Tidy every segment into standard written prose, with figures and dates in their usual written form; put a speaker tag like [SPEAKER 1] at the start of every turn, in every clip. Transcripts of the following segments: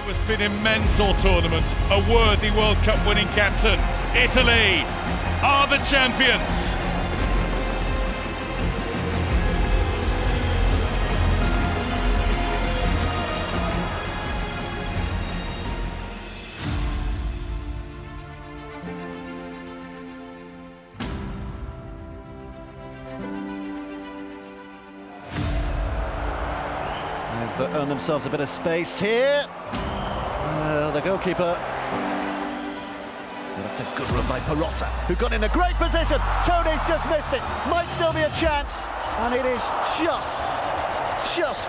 [SPEAKER 1] It has been immense all tournament, a worthy World Cup winning captain. Italy are the champions.
[SPEAKER 2] They've earned themselves a bit of space here. The goalkeeper. That's a good run by Perotta, who got in a great position. Tony's just missed it. Might still be a chance. And it is just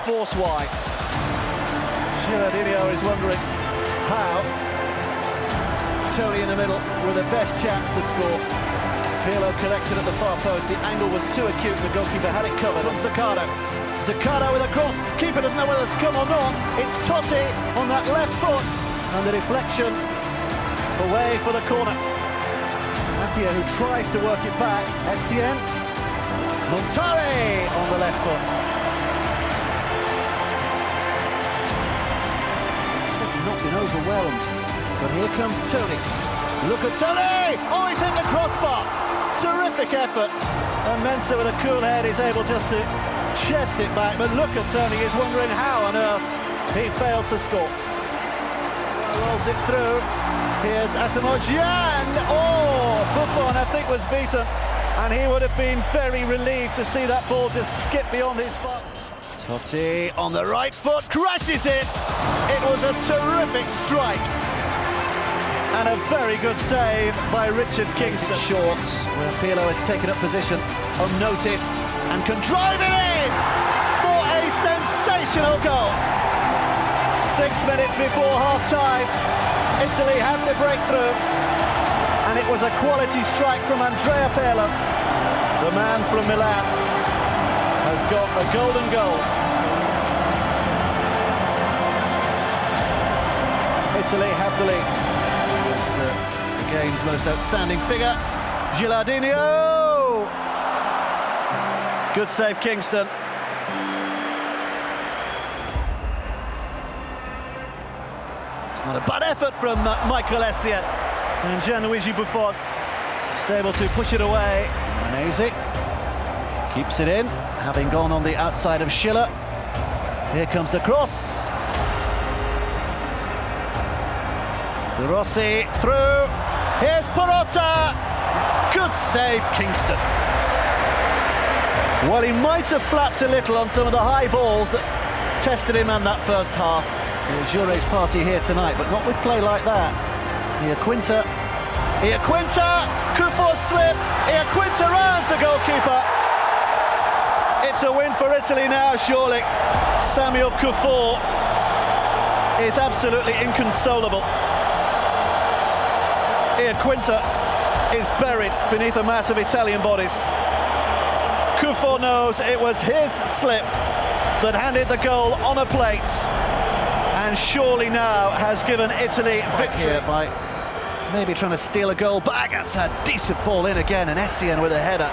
[SPEAKER 2] force wide. Gilardino is wondering how. Tony in the middle with the best chance to score. Pirlo collected at the far post. The angle was too acute. The goalkeeper had it covered from Zaccardo. Zaccardo with a cross. Keeper doesn't know whether it's come or not. It's Totti on that left foot. And the deflection away for the corner. Appia, who tries to work it back. Essien. Montale on the left foot. Certainly not been overwhelmed. But here comes Tony. Look at Tony! Oh, he's hit the crossbar. Terrific effort. And Mensah with a cool head is able just to chest it back. But look at Tony, he's wondering how on earth he failed to score. Rolls it through. Here's Asamoah. Oh, Buffon, I think, was beaten. And he would have been very relieved to see that ball just skip beyond his foot. Totti on the right foot, crashes it. It was a terrific strike. And a very good save by Richard Kingston. Shorts, where Pirlo has taken up position unnoticed and can drive it in for a sensational goal. 6 minutes before half-time, Italy had the breakthrough, and it was a quality strike from Andrea Pirlo. The man from Milan has got a golden goal. Italy have the lead. The game's most outstanding figure, Gilardino. Good save, Kingston. It's not a bad effort from Michael Essien. And Gianluigi Buffon is able to push it away. Manesi keeps it in, having gone on the outside of Schiller. Here comes the cross. De Rossi through. Here's Perotta. Good save, Kingston. Well, he might have flapped a little on some of the high balls that tested him in that first half. Jure's party here tonight, but not with play like that. Iaquinta. Kufuor's slip. Iaquinta rounds the goalkeeper. It's a win for Italy now, surely. Samuel Kufuor is absolutely inconsolable. Iaquinta is buried beneath a mass of Italian bodies. Kufuor knows it was his slip that handed the goal on a plate, and surely now has given Italy victory. By maybe trying to steal a goal back. That's a decent ball in again, and Essien with a header.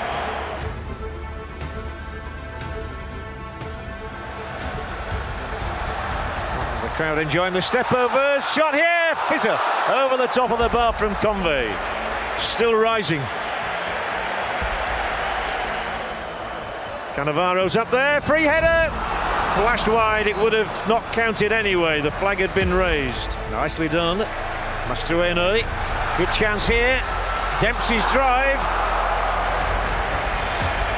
[SPEAKER 3] The crowd enjoying the step overs. Shot here, Fizzer over the top of the bar from Convey. Still rising. Cannavaro's up there, free header. Flashed wide, it would have not counted anyway. The flag had been raised. Nicely done. Mastroeni, good chance here. Dempsey's drive.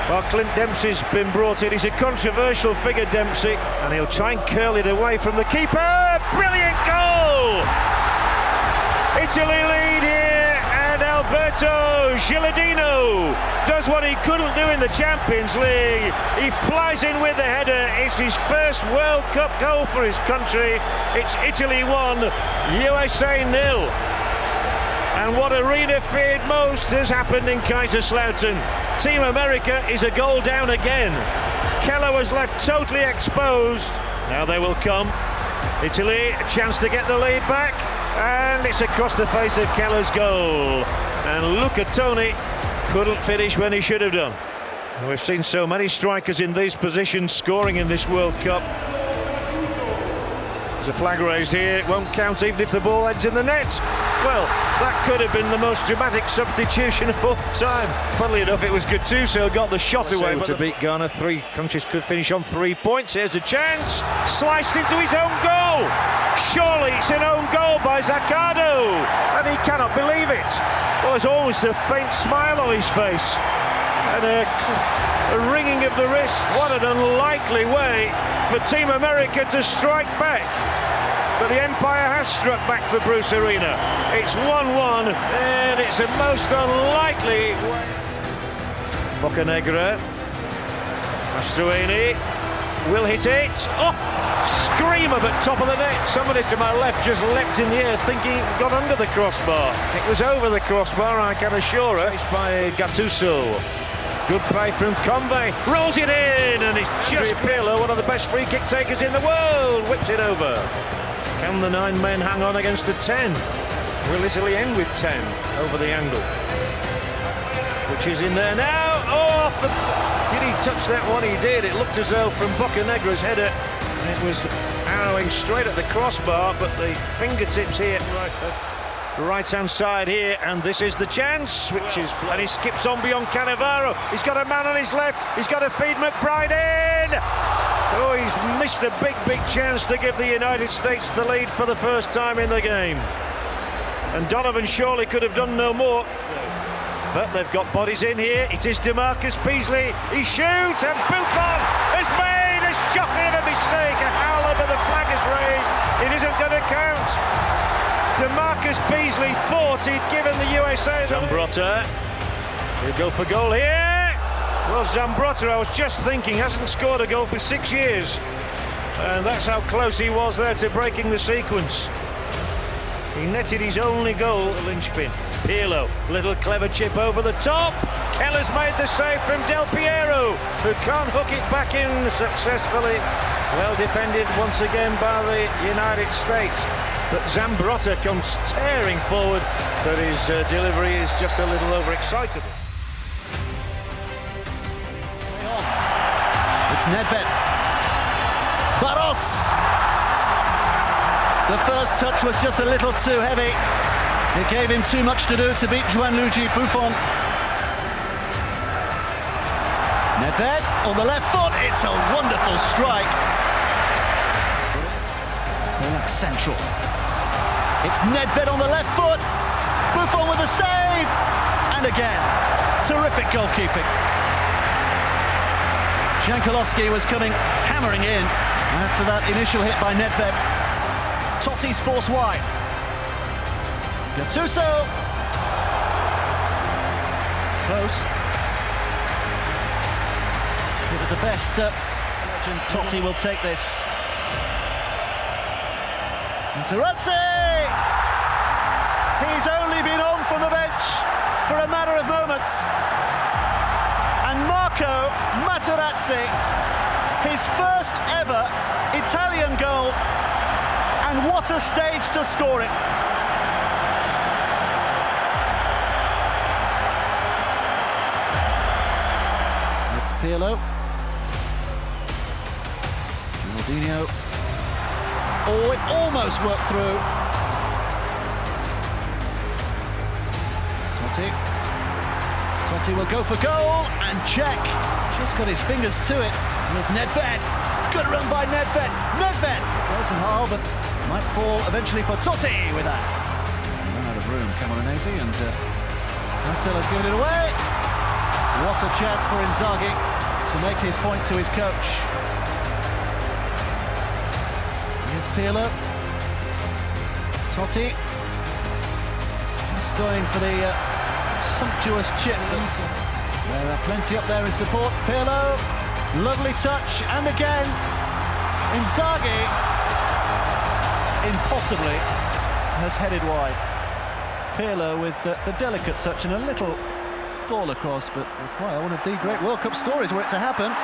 [SPEAKER 3] Well, Clint Dempsey's been brought in. He's a controversial figure, Dempsey, and he'll try and curl it away from the keeper. Brilliant goal! Italy lead here, and Alberto Gilardino does what he couldn't do in the Champions League. He flies in with the header. It's his first World Cup goal for his country. It's Italy 1, USA 0. And what Arena feared most has happened in Kaiserslautern. Team America is a goal down again. Keller was left totally exposed. Now they will come. Italy, a chance to get the lead back. And it's across the face of Keller's goal. And look at Tony, couldn't finish when he should have done. We've seen so many strikers in these positions scoring in this World Cup. There's a flag raised here, it won't count even if the ball ends in the net. Well, that could have been the most dramatic substitution of all time. Funnily enough, it was Gattuso got the shot away. To beat Ghana, 3 countries could finish on 3 points. Here's a chance, sliced into his own goal. Surely it's an own goal by Zaccardo, and he cannot believe it. Well, there's almost a faint smile on his face, and a wringing of the wrist. What an unlikely way for Team America to strike back. But the Empire has struck back for Bruce Arena. It's 1-1, and it's a most unlikely way. Boccanegra, Mastroeni will hit it. Oh, screamer but top of the net. Somebody to my left just leapt in the air thinking it got under the crossbar. It was over the crossbar, I can assure her. Chased by Gattuso. Good play from Convey, rolls it in, and it's just Pirlo, one of the best free kick takers in the world, whips it over. Can the 9 men hang on against the 10? Will Italy end with 10 over the angle? Which is in there now. Oh, did he touch that one? He did. It looked as though from Boccanegra's header it was arrowing straight at the crossbar, but the fingertips here, right-hand side here, and this is the chance, which is, and he skips on beyond Cannavaro. He's got a man on his left. He's got to feed McBride in. Oh, he's missed a big chance to give the United States the lead for the first time in the game. And Donovan surely could have done no more. But they've got bodies in here. It is DeMarcus Beasley. He shoots, and Buffon has made a shocking of a mistake. A howler, but the flag is raised. It isn't going to count. DeMarcus Beasley thought he'd given the USA the lead. Zambrotta, he'll go for goal here. Well, Zambrotta, I was just thinking, hasn't scored a goal for 6 years. And that's how close he was there to breaking the sequence. He netted his only goal, the linchpin. Pirlo, little clever chip over the top. Keller's made the save from Del Piero, who can't hook it back in successfully. Well defended once again by the United States. But Zambrotta comes tearing forward, but his delivery is just a little overexcitable.
[SPEAKER 2] It's Nedved. Barros! The first touch was just a little too heavy. It gave him too much to do to beat Gianluigi Buffon. Nedved on the left foot. It's a wonderful strike. Back central. It's Nedved on the left foot. Buffon with a save. And again, terrific goalkeeping. Jankulovski was coming hammering in after that initial hit by Nedved. Totti's force wide. Gattuso. Close. It was the best. Totti will take this. Materazzi! He's only been on from the bench for a matter of moments. And Marco Materazzi, his first ever Italian goal, and what a stage to score it. It's Pirlo. Ronaldinho. Oh, it almost worked through. Totti will go for goal, and Czech just got his fingers to it. And there's Nedved. Good run by Nedved. Nedved goes in hard, but might fall eventually for Totti with that. Run out of room, Camoranesi, and Marcelo's given it away. What a chance for Inzaghi to make his point to his coach. Here's Pirlo. Totti. Just going for the sumptuous chip. There are plenty up there in support. Pirlo, lovely touch, and again, Inzaghi, impossibly, has headed wide. Pirlo with the delicate touch and a little ball across, but require one of the great World Cup stories where it to happen.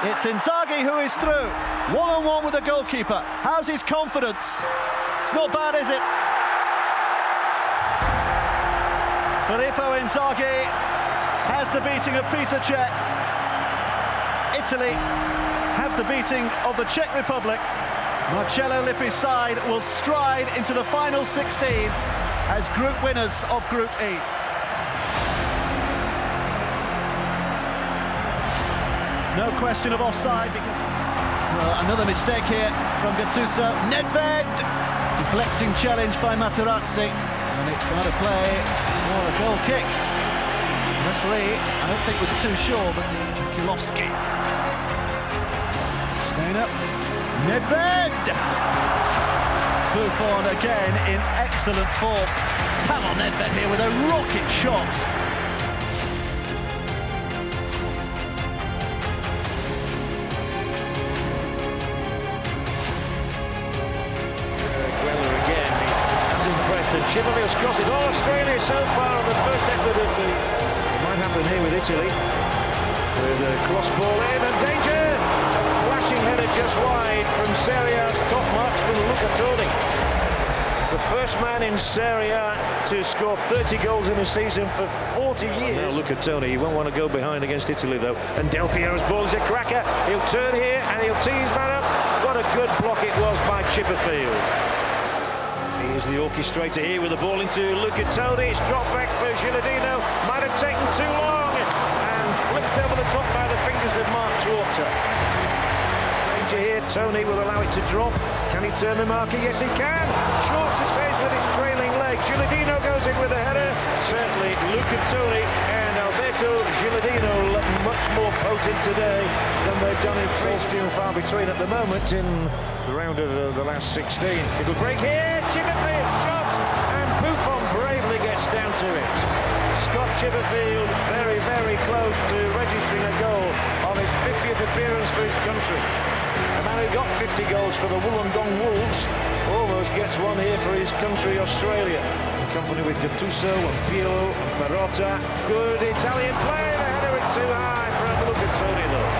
[SPEAKER 2] It's Inzaghi who is through, one-on-one with the goalkeeper. How's his confidence? It's not bad, is it? Filippo Inzaghi has the beating of Peter Cech. Italy have the beating of the Czech Republic. Marcello Lippi's side will stride into the final 16 as group winners of Group E. No question of offside because another mistake here from Gattuso. Nedved deflecting challenge by Materazzi, and it's another play for a goal kick. Referee, I don't think was too sure, but Jakulovski. Staying up. Nedved! Buffon again in excellent form. Pavel Nedved here with a rocket shot.
[SPEAKER 3] Chivalius crosses all Australia so far on the first effort of the... It might happen here with Italy. With a cross ball in and danger! A flashing header just wide from Serie A's top marksman Luca Toni. The first man in Serie A to score 30 goals in a season for 40 years. Now look at Toni, he won't want to go behind against Italy though. And Del Piero's ball is a cracker. He'll turn here and he'll tee his man up. What a good block it was by Chipperfield. Here's the orchestrator here with the ball into Luca Toni. It's dropped back for Gilardino. Might have taken too long. And flipped over the top by the fingers of Mark Schwarzer. Danger here. Toni will allow it to drop. Can he turn the marker? Yes, he can. Schwarzer saves with his trailing leg. Gilardino goes in with a header. Certainly Luca Toni and Alberto Gilardino look much more potent today than they've done in previous few and far between at the moment in the round of the last 16. It'll break here. Chipperfield shot, and Buffon bravely gets down to it. Scott Chipperfield very, very close to registering a goal on his 50th appearance for his country. The man who got 50 goals for the Wollongong Wolves almost gets one here for his country, Australia. In company with Gattuso and Pirlo and Marotta. Good Italian play, the header went too high for a look at Toni though.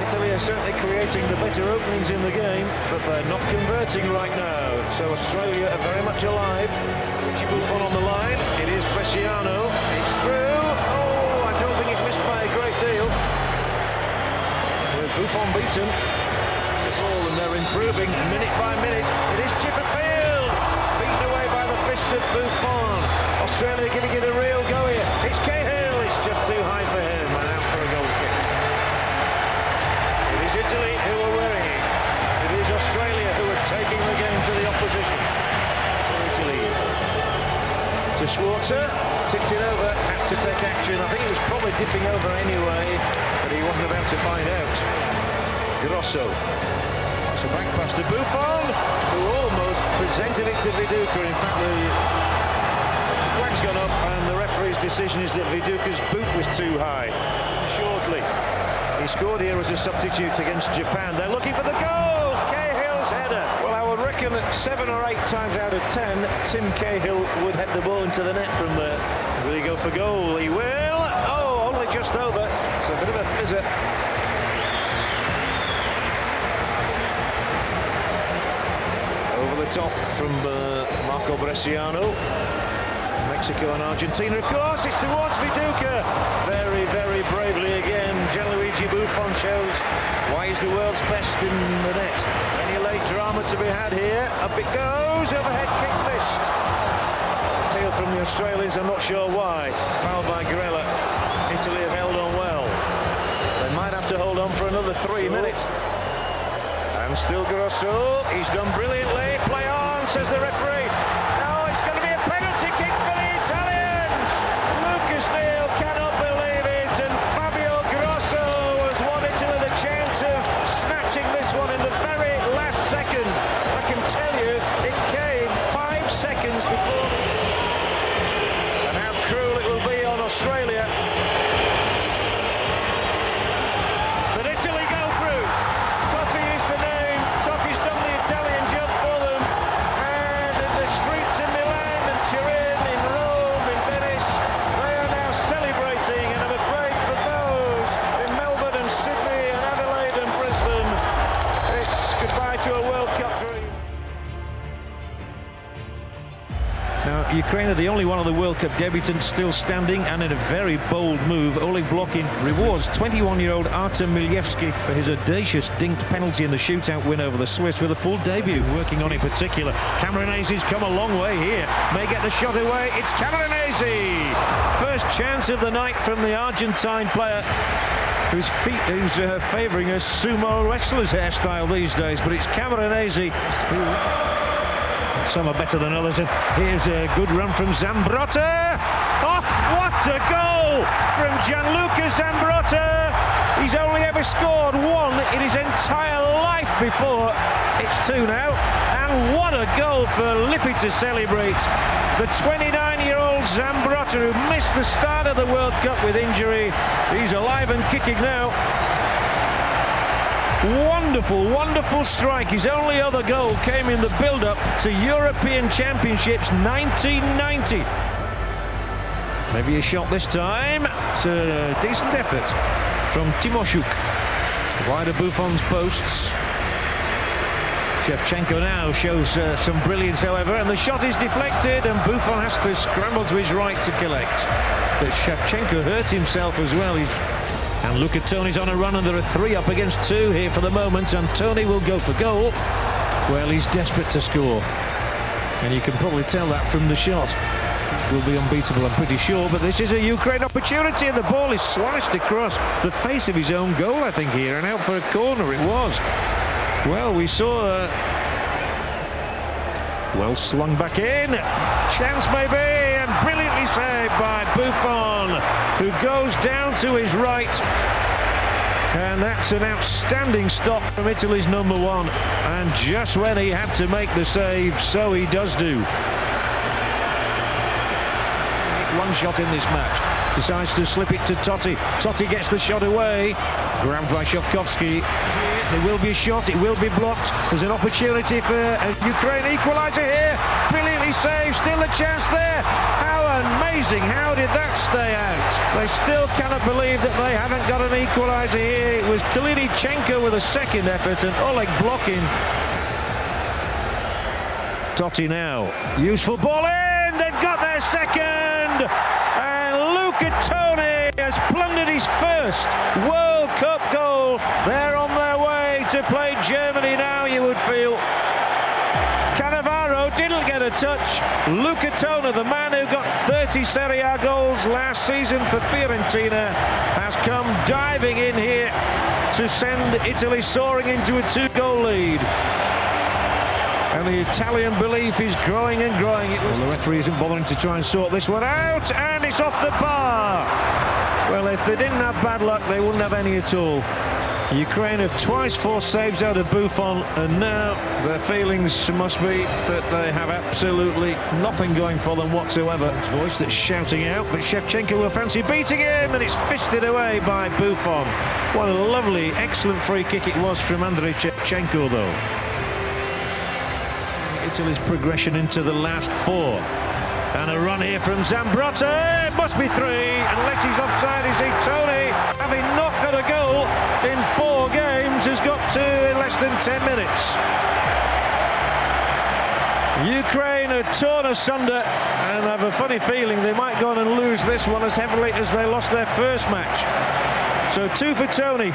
[SPEAKER 3] Italy are certainly creating the better openings in the game, but they're not converting right now. So Australia are very much alive. Richie Buffon on the line. It is Bresciano. It's through. Oh, I don't think it missed by a great deal. With Buffon beaten. The ball and they're improving minute by minute. It is Chipperfield. Beaten away by the fists of Buffon. Australia giving it a real go here. It's Cahill. It's just too high for him. And out for a goal kick. Italy who are worrying. It is Australia who are taking the game to the opposition. For Italy. To Schwarzer, tipped it over, had to take action. I think he was probably dipping over anyway, but he wasn't about to find out. Grosso. That's a back pass to Buffon, who almost presented it to Viduka. In fact, the flag's gone up and the referee's decision is that Viduka's boot was too high. Shortly. He scored here as a substitute against Japan. They're looking for the goal! Cahill's header. Well, I would reckon that 7 or 8 times out of 10, Tim Cahill would head the ball into the net from there. Will he go for goal? He will! Oh, only just over. It's a bit of a fizzer. Over the top from Marco Bresciano. Mexico and Argentina, of course, it's towards Viduka. Very, very bravely again. Gianluigi Buffon shows why he's the world's best in the net. Any late drama to be had here. Up it goes, overhead kick missed. Appeal from the Australians, I'm not sure why. Fouled by Grella. Italy have held on well. They might have to hold on for another 3 minutes. And still Grosso, he's done brilliantly. Play on, says the referee. No, it's going to be a penalty kick for the Italians. Lucas Neal cannot believe it, and Fabio Grosso has won Italy the chance of snatching this one in the very last second. I can tell you, it came 5 seconds before. And how cruel it will be on Australia. But Italy go through. Totti is the name. Totti's done the Italian job for them. And the
[SPEAKER 4] Now, Ukraine are the only one of the World Cup debutants still standing, and in a very bold move, Oleg Blokhin rewards 21-year-old Artem Milevsky for his audacious dinked penalty in the shootout win over the Swiss with a full debut. Working on in particular, Cameronese's come a long way here. May get the shot away. It's Cameronese! First chance of the night from the Argentine player, who's favouring a sumo wrestler's hairstyle these days, but it's Cameronese who... Some are better than others, and here's a good run from Zambrotta. Oh, what a goal from Gianluca Zambrotta! He's only ever scored one in his entire life before. It's 2 now, and what a goal for Lippi to celebrate. The 29-year-old Zambrotta, who missed the start of the World Cup with injury, he's alive and kicking now. Wonderful, wonderful strike. His only other goal came in the build-up to European Championships 1990. Maybe a shot this time. It's a decent effort from Timoshuk. Wide of Buffon's posts. Shevchenko now shows some brilliance, however, and the shot is deflected, and Buffon has to scramble to his right to collect. But Shevchenko hurt himself as well. And look at Tony's on a run, and there are 3 up against 2 here for the moment, and Tony will go for goal. Well, he's desperate to score, and you can probably tell that from the shot. Will be unbeatable, I'm pretty sure, but this is a Ukraine opportunity, and the ball is sliced across the face of his own goal, I think, here, and out for a corner it was. Well, we saw well slung back in, chance maybe, and brilliantly saved by Buffon, who goes down to his right, and that's an outstanding stop from Italy's number 1, and just when he had to make the save, so he does do. One shot in this match, decides to slip it to Totti. Totti gets the shot away, grabbed by Shovkovsky. There will be a shot, it will be blocked. There's an opportunity for a Ukraine equaliser here. Brilliantly saved, still a chance there. How amazing, how did that stay out? They still cannot believe that they haven't got an equaliser here. It was Kalinichenko with a second effort, and Oleg Blokhin. Totti now, useful ball in, they've got their second, and Luca Toni has plundered his first World Cup goal. They're on their way to play Germany now, you would feel. Cannavaro didn't get a touch. Luca Toni, the man who got 30 Serie A goals last season for Fiorentina, has come diving in here to send Italy soaring into a 2-goal lead. And the Italian belief is growing and growing. Well, the referee isn't bothering to try and sort this one out, and it's off the bar. Well, if they didn't have bad luck, they wouldn't have any at all. Ukraine have twice forced saves out of Buffon, and now their feelings must be that they have absolutely nothing going for them whatsoever. His voice that's shouting out, but Shevchenko will fancy beating him, and it's fisted away by Buffon. What a lovely, excellent free kick it was from Andrei Shevchenko, though. Italy's progression into the last 4. And a run here from Zambrotta. It must be 3, unless he's offside. Is he? Tony, having not got a goal in 4 games, has got 2 in less than 10 minutes. Ukraine are torn asunder, and I have a funny feeling they might go on and lose this one as heavily as they lost their first match. So 2 for Tony.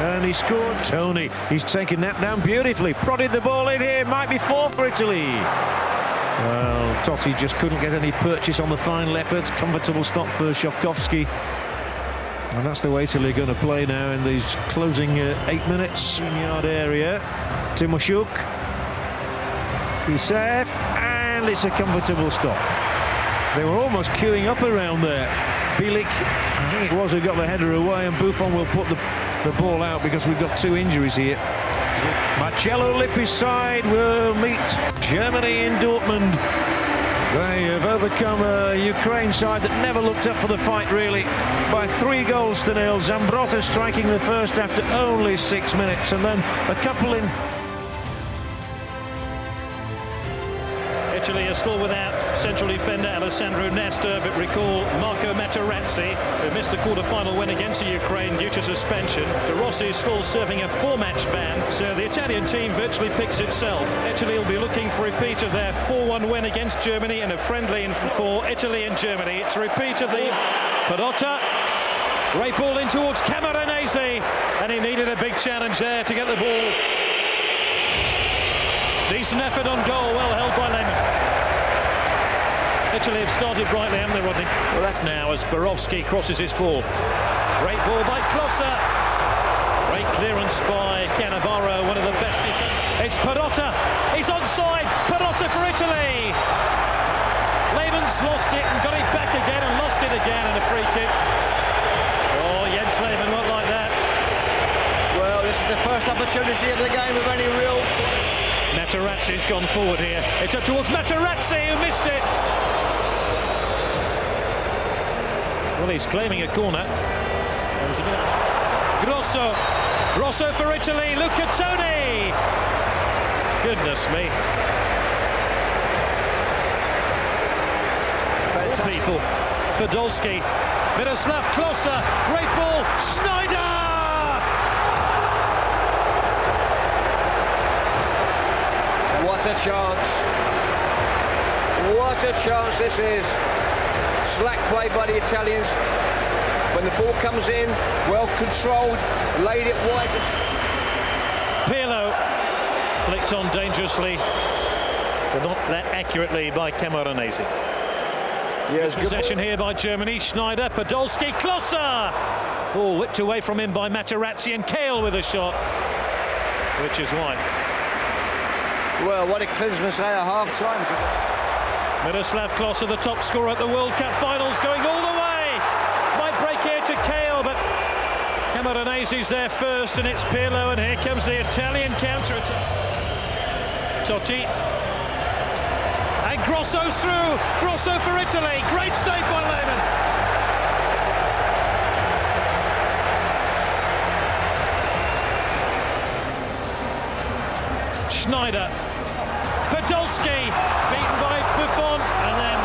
[SPEAKER 4] And he scored. Tony, he's taken that down beautifully. Prodded the ball in here. Might be 4 for Italy. Well, Totti just couldn't get any purchase on the final effort. Comfortable stop for Shovkovsky. And that's the way Italy are going to play now in these closing 8 minutes. Yard area. Timoshuk. Kisev. And it's a comfortable stop. They were almost queuing up around there. Bilic, I think it was, who got the header away, and Buffon will put the ball out because we've got 2 injuries here. Marcello Lippi's side will meet Germany in Dortmund. They have overcome a Ukraine side that never looked up for the fight, really, by 3 goals to 0. Zambrotta striking the first after only 6 minutes, and then a couple in.
[SPEAKER 5] Italy are still without central defender Alessandro Nesta, but recall Marco Materazzi, who missed the quarter-final win against the Ukraine due to suspension. De Rossi is still serving a 4-match ban, so the Italian team virtually picks itself. Italy will be looking for a repeat of their 4-1 win against Germany in a friendly for Italy and Germany. It's a repeat of the Perotta. Great ball in towards Camoranesi, and he needed a big challenge there to get the ball. Decent effort on goal, well held by Lehmann. Italy have started brightly, haven't they, Rodney? Well, that's now as Borowski crosses his ball. Great ball by Klose. Great clearance by Cannavaro, one of the best defenders. It's Perotta. He's onside. Perotta for Italy. Lehmann's lost it and got it back again and lost it again, and a free kick. Oh, Jens Lehmann won't like that.
[SPEAKER 6] Well, this is the first opportunity of the game of any real...
[SPEAKER 5] Materazzi's gone forward here. It's up towards Materazzi, who missed it. Well, he's claiming a corner. Grosso. Grosso for Italy. Luca Toni. Goodness me. Fantastic. People. Podolski. Miroslav Klose. Great ball. Schneider.
[SPEAKER 6] What a chance. What a chance this is. Slack play by the Italians. When the ball comes in, well controlled, laid it wide.
[SPEAKER 5] Pirlo flicked on dangerously, but not that accurately by Camoranesi.
[SPEAKER 6] Yes,
[SPEAKER 5] Possession here by Germany. Schneider, Podolski, Klose. Oh, whipped away from him by Materazzi, and Kale with a shot, which is wide.
[SPEAKER 6] Well, what did Klinsmann say at half-time?
[SPEAKER 5] Miroslav Klose, the top scorer at the World Cup finals, going all the way. Might break here to Kale, but Camoranesi's there first, and it's Pirlo, and here comes the Italian counter-attack. Totti. And Grosso's through. Grosso for Italy. Great save by Lehmann. Schneider. Podolski, beaten by Buffon, and then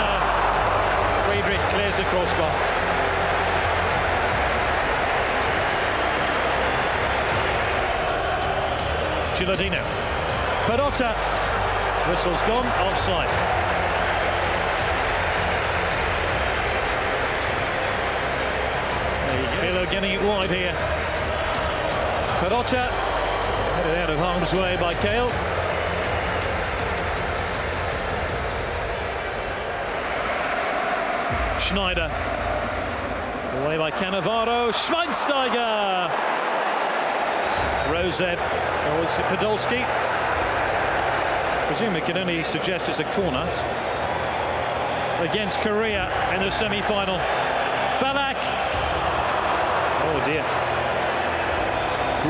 [SPEAKER 5] Friedrich clears the crossbar. Gilardino. Perotta. Whistle's gone, offside. There you go. Pirlo getting it wide here. Perotta, headed out of harm's way by Kale. Schneider, away by Cannavaro, Schweinsteiger, Rosed, or is it Podolski? I presume it can only suggest it's a corner. Against Korea in the semi-final. Ballack, oh dear.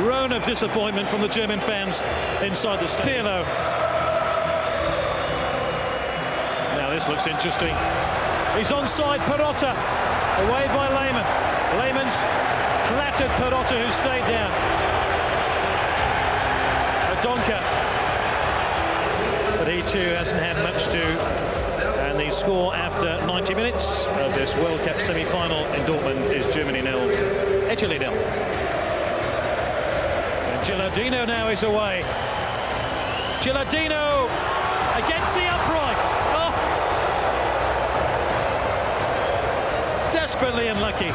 [SPEAKER 5] Groan of disappointment from the German fans inside the stadium. Pirlo. Now this looks interesting. He's onside, Perotta, away by Lehmann. Lehmann's clattered Perotta, who stayed down. Donka, but he too hasn't had much to. And the score after 90 minutes of this World Cup semi-final in Dortmund is Germany 0, Italy 0. And Gilardino now is away. Gilardino against the upright. Oh! Desperately unlucky. To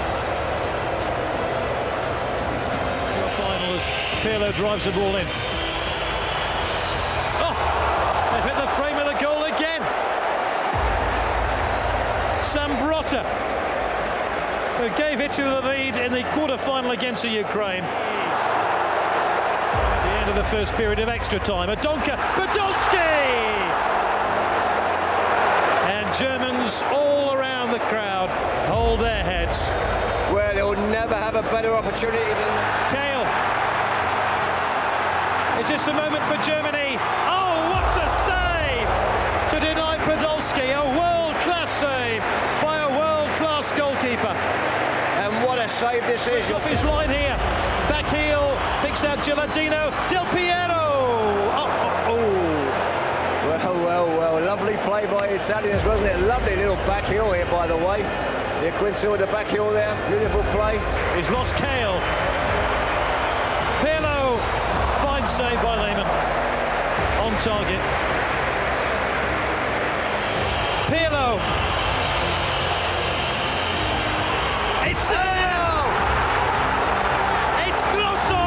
[SPEAKER 5] a final as Pirlo drives the ball in. Oh! They've hit the frame of the goal again. Sambrotta, who gave Italy the lead in the quarter-final against the Ukraine. At the end of the first period of extra time, Donka, Podolski! And Germans all around the crowd hold their heads.
[SPEAKER 6] Well, they'll never have a better opportunity than...
[SPEAKER 5] Kale. Is this a moment for Germany? Oh, what a save! To deny Podolski, a world-class save by a world-class goalkeeper.
[SPEAKER 6] And what a save this is.
[SPEAKER 5] Off his line here. Back heel, picks out Gilardino. Del Piero! Oh, oh, oh.
[SPEAKER 6] Well, lovely Lovely play by the Italians, wasn't it? Lovely little back heel here, by the way. The Quinton with the back heel there. Beautiful play.
[SPEAKER 5] He's lost Kale. Pirlo. Fine save by Lehmann. On target. Pirlo. It's there! It's Grosso!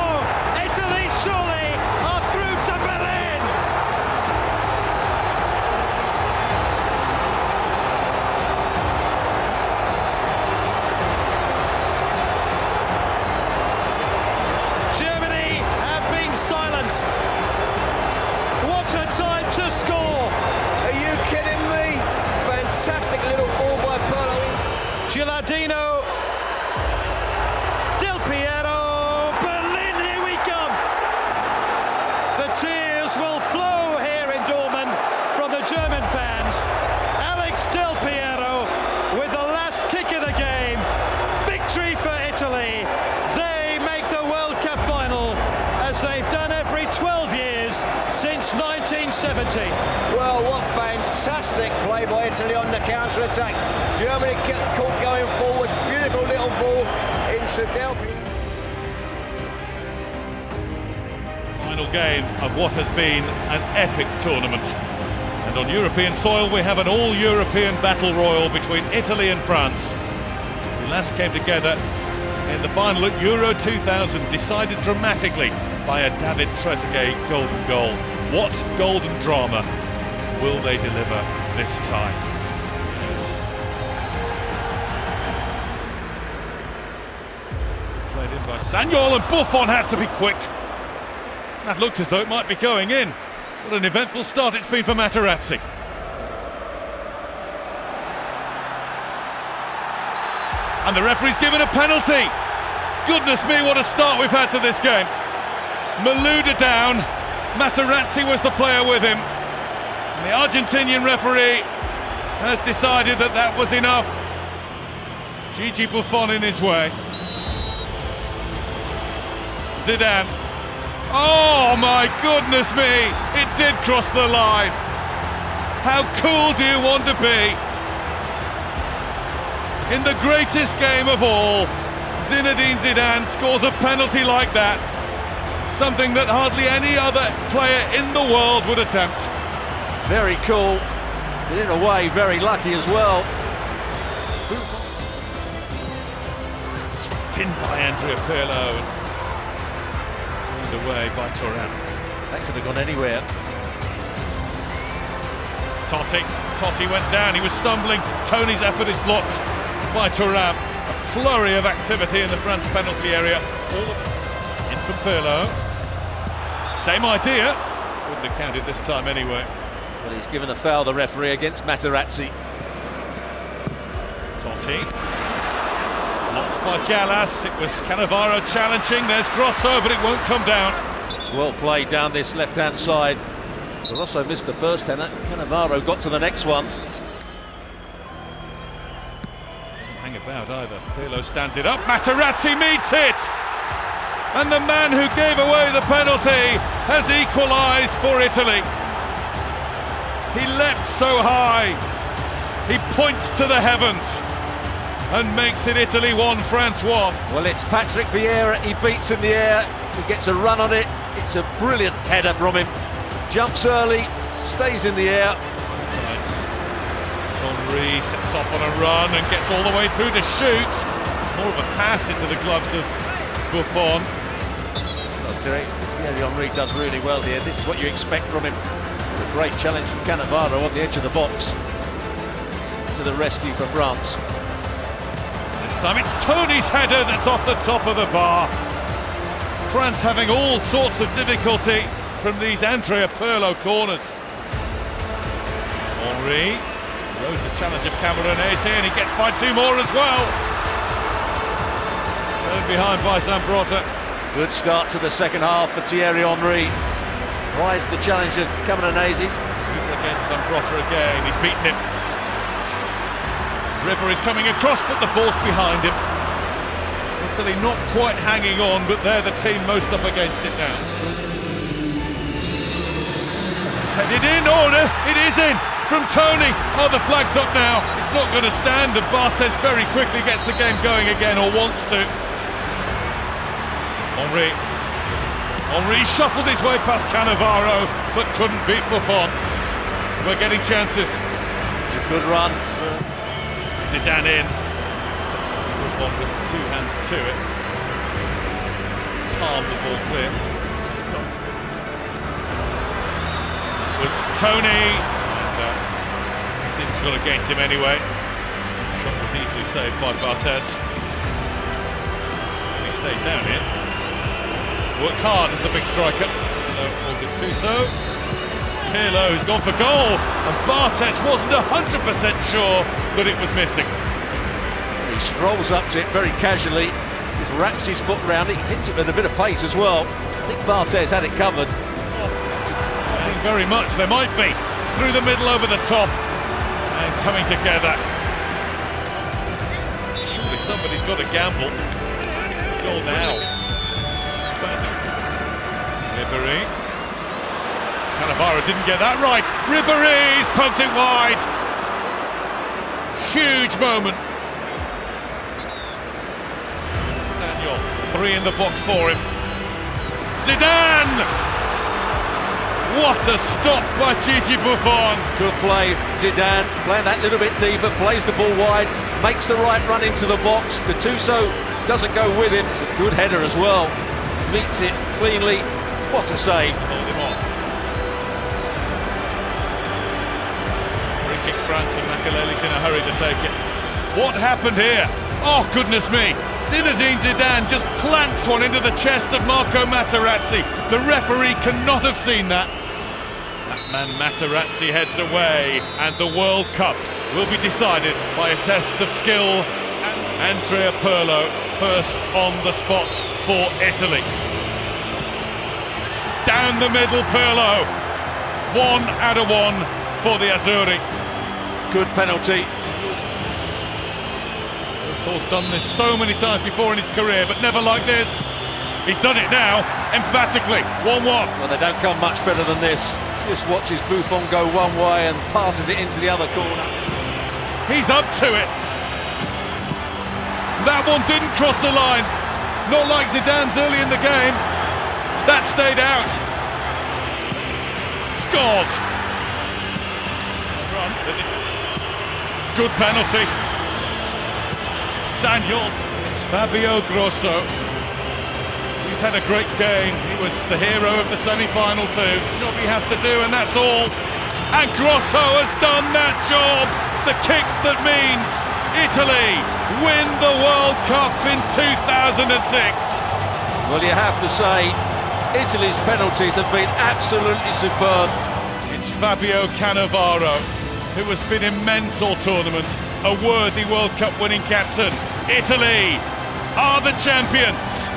[SPEAKER 5] Italy surely are through to Berlin! Germany have been silenced. What a time to score!
[SPEAKER 6] Are you kidding me? Fantastic little ball by Pirlo.
[SPEAKER 5] Gilardino. Del Piero. Berlin, here we come! The tears will flow here in Dortmund from the German fans. Alex Del Piero with the last kick of the game. Victory for Italy. They make the World Cup final as they've done every 12 years since 1970.
[SPEAKER 6] Well, what fantastic play by Italy on the counter-attack. Germany kept caught going forwards. Beautiful little ball into Del Piero.
[SPEAKER 1] Final game of what has been an epic tournament. And on European soil we have an all-European battle royal between Italy and France, who last came together in the final at Euro 2000, decided dramatically by a David Trezeguet golden goal. What golden drama will they deliver this time? Yes. Played in by Sagnol, and Buffon had to be quick. That looked as though it might be going in. What an eventful start it's been for Materazzi. And the referee's given a penalty. Goodness me, what a start we've had to this game. Malouda down, Materazzi was the player with him. And the Argentinian referee has decided that that was enough. Gigi Buffon in his way. Zidane. Oh my goodness me, it did cross the line. How cool do you want to be? In the greatest game of all, Zinedine Zidane scores a penalty like that. Something that hardly any other player in the world would attempt.
[SPEAKER 7] Very cool, but in a way very lucky as well.
[SPEAKER 1] Swept in by Andrea Pirlo and turned away by Thuram.
[SPEAKER 7] That could have gone anywhere.
[SPEAKER 1] Totti went down, he was stumbling. Tony's effort is blocked by Thuram. A flurry of activity in the France penalty area. All of it in from Pirlo. Same idea. Wouldn't have counted this time anyway.
[SPEAKER 7] Well, he's given a foul, the referee, against Materazzi.
[SPEAKER 1] Totti. Blocked by Gallas. It was Cannavaro challenging. There's Grosso, but it won't come down.
[SPEAKER 7] It's well played down this left-hand side. Rosso missed the first header. Cannavaro got to the next one.
[SPEAKER 1] Doesn't hang about either. Pirlo stands it up. Materazzi meets it! And the man who gave away the penalty has equalised for Italy. He leapt so high. He points to the heavens and makes it Italy 1, France 1.
[SPEAKER 7] Well, it's Patrick Vieira. He beats in the air. He gets a run on it. It's a brilliant header from him. Jumps early, stays in the air.
[SPEAKER 1] Henry sets off on a run and gets all the way through to shoot. More of a pass into the gloves of Buffon.
[SPEAKER 7] Thierry Henry does really well here. This is what you expect from him. A great challenge from Cannavaro on the edge of the box. To the rescue for France.
[SPEAKER 1] This time it's Tony's header that's off the top of the bar. France having all sorts of difficulty from these Andrea Pirlo corners. Henry rose the challenge of Camoranesi and he gets by two more as well. Turned behind by Zambrotta.
[SPEAKER 7] Good start to the second half for Thierry Henry. Rides the challenge of Camoranesi.
[SPEAKER 1] Against Zambrotta again, he's beaten him. River is coming across, but the ball's behind him. Italy not quite hanging on, but they're the team most up against it now. It's headed in, it is in! from Tony. Oh, the flag's up now. It's not going to stand, and Barthez very quickly gets the game going again, or wants to. Henry shuffled his way past Cannavaro, but couldn't beat Buffon. We're getting chances.
[SPEAKER 7] It's a good run.
[SPEAKER 1] Zidane in. Buffon with two hands to it. Palmed the ball clear. It was Tony. And Zid's got against him anyway. Shot was easily saved by Barthez. He stayed down here. Worked hard as the big striker. No, Gattuso. It's Pirlo who's gone for goal, and Barthez wasn't 100% sure that it was missing.
[SPEAKER 7] He strolls up to it very casually, just wraps his foot round it, hits it with a bit of pace as well. I think Barthez had it covered.
[SPEAKER 1] Very much, there might be. Through the middle, over the top, and coming together. Surely somebody's got to gamble. Goal now. Ribéry. Cannavaro didn't get that right. Ribéry's poked it wide. Huge moment. Samuel, 3 in the box for him. Zidane! What a stop by Gigi Buffon.
[SPEAKER 7] Good play, Zidane, playing that little bit deeper, plays the ball wide, makes the right run into the box. Gattuso doesn't go with him. It's a good header as well. Meets it cleanly. What a save.
[SPEAKER 1] Hold him on. Free kick France, and Makelele's in a hurry to take it. What happened here? Oh, goodness me. Zinedine Zidane just plants one into the chest of Marco Materazzi. The referee cannot have seen that. That man Materazzi heads away, and the World Cup will be decided by a test of skill. Andrea Pirlo first on the spot for Italy. Down the middle, Pirlo. 1 out of 1 for the Azzurri.
[SPEAKER 7] Good penalty.
[SPEAKER 1] He's done this so many times before in his career, but never like this. He's done it now, emphatically. 1-1.
[SPEAKER 7] Well, they don't come much better than this. Just watches Buffon go one way and passes it into the other corner.
[SPEAKER 1] He's up to it. That one didn't cross the line. Not like Zidane's early in the game. That stayed out. Scores. Good penalty. Samuel. It's Fabio Grosso. He's had a great game. He was the hero of the semi-final too. Job he has to do, and that's all. And Grosso has done that job. The kick that means Italy win the World Cup in 2006.
[SPEAKER 7] Well, you have to say, Italy's penalties have been absolutely superb.
[SPEAKER 1] It's Fabio Cannavaro, who has been immense all tournament, a worthy World Cup winning captain. Italy are the champions.